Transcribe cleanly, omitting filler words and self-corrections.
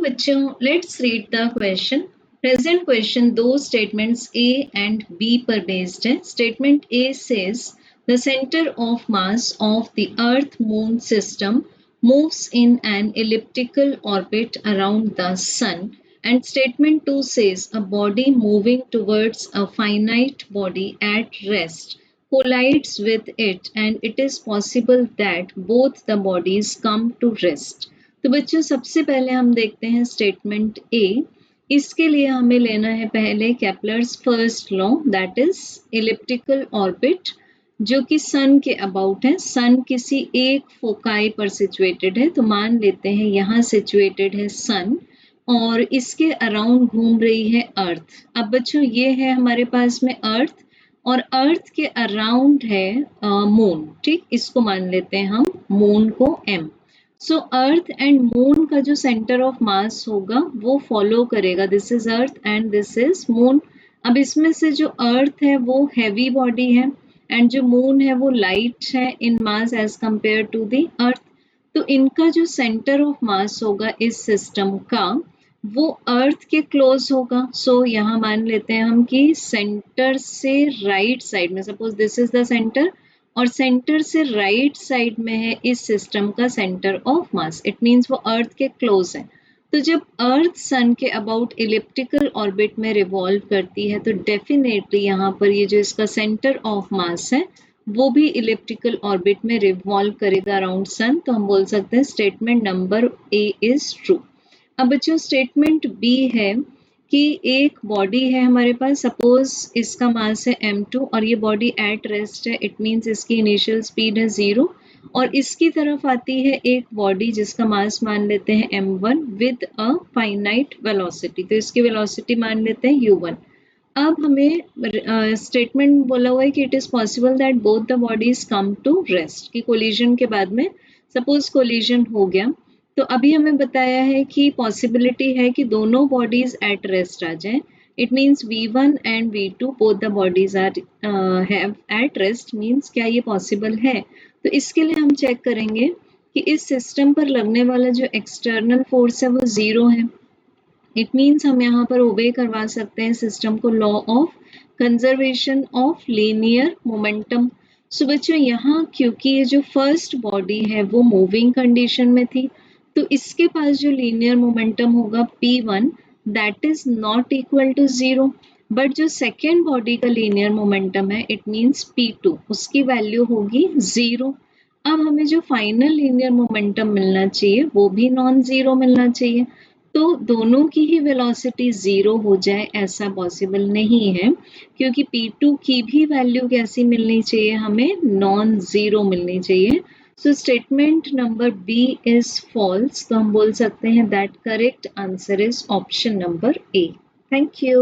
बच्चों, let's read the question. Present question दो statements A and B पर based है। Statement A says the centre of mass of the earth moon system moves in an elliptical orbit around the sun, and statement 2 says a body moving towards a finite body at rest collides with it and it is possible that both the bodies come to rest. तो बच्चों, सबसे पहले हम देखते हैं statement A. इसके लिए हमें लेना है पहले Kepler's first law, that is elliptical orbit, जो कि सन के अबाउट है। सन किसी एक फोकाई पर सिचुएटेड है, तो मान लेते हैं यहाँ सिचुएटेड है सन और इसके अराउंड घूम रही है अर्थ। अब बच्चों, ये है हमारे पास में अर्थ और अर्थ के अराउंड है मून। ठीक, इसको मान लेते हैं हम मून को M. So earth and moon का जो सेंटर ऑफ मास होगा वो फॉलो करेगा, this is earth and this is moon. अब इसमें से जो अर्थ है वो हैवी बॉडी है एंड जो मून है वो लाइट है in mass as compare to the earth. तो इनका जो सेंटर ऑफ मास होगा इस सिस्टम का वो अर्थ के क्लोज होगा। सो यहाँ मान लेते हैं हम कि सेंटर से राइट साइड में, suppose this is the centre और सेंटर से राइट साइड में है इस सिस्टम का centre of mass, it means वो अर्थ के क्लोज है। तो जब अर्थ सन के अबाउट इलिप्टिकल ऑर्बिट में रिवॉल्व करती है तो डेफिनेटली यहाँ पर ये जो इसका सेंटर ऑफ मास है वो भी इलिप्टिकल ऑर्बिट में रिवॉल्व करेगा अराउंड सन। तो हम बोल सकते हैं statement number A is true. अब बच्चों, स्टेटमेंट बी है कि एक बॉडी है हमारे पास, सपोज इसका मास है m2 और ये बॉडी एट रेस्ट है, इट मीन्स इसकी इनिशियल स्पीड है 0 और इसकी तरफ आती है एक बॉडी जिसका मास मान लेते हैं m1 with a finite velocity, तो इसकी वेलोसिटी मान लेते हैं u1। अब हमें स्टेटमेंट बोला हुआ है कि it is possible that both the bodies come to rest, कि कोलिजन के बाद में सपोज कोलिजन हो गया तो अभी हमें बताया है कि पॉसिबिलिटी है कि दोनों बॉडीज एट रेस्ट आ जाएं। It means v1 and v2 both the bodies are have at rest, means क्या ये पॉसिबल है। तो इसके लिए हम चेक करेंगे कि इस सिस्टम पर लगने वाला जो एक्सटर्नल फोर्स है वो 0 है। इट मीन्स हम यहाँ पर ओबे करवा सकते हैं सिस्टम को law of conservation of linear momentum. So बच्चों, यहाँ क्योंकि ये जो फर्स्ट बॉडी है वो मूविंग कंडीशन में थी तो इसके पास जो लीनियर मोमेंटम होगा p1 that is not equal to 0, but जो सेकेंड बॉडी का लीनियर मोमेंटम है इट मीन्स p2 उसकी वैल्यू होगी 0। अब हमें जो फाइनल लीनियर मोमेंटम मिलना चाहिए वो भी नॉन जीरो मिलना चाहिए, तो दोनों की ही वेलोसिटी 0 हो जाए ऐसा पॉसिबल नहीं है, क्योंकि p2 की भी वैल्यू कैसी मिलनी चाहिए, हमें नॉन जीरो मिलनी चाहिए। So statement number B is false, तो हम बोल सकते हैं that correct answer is option number A. Thank you.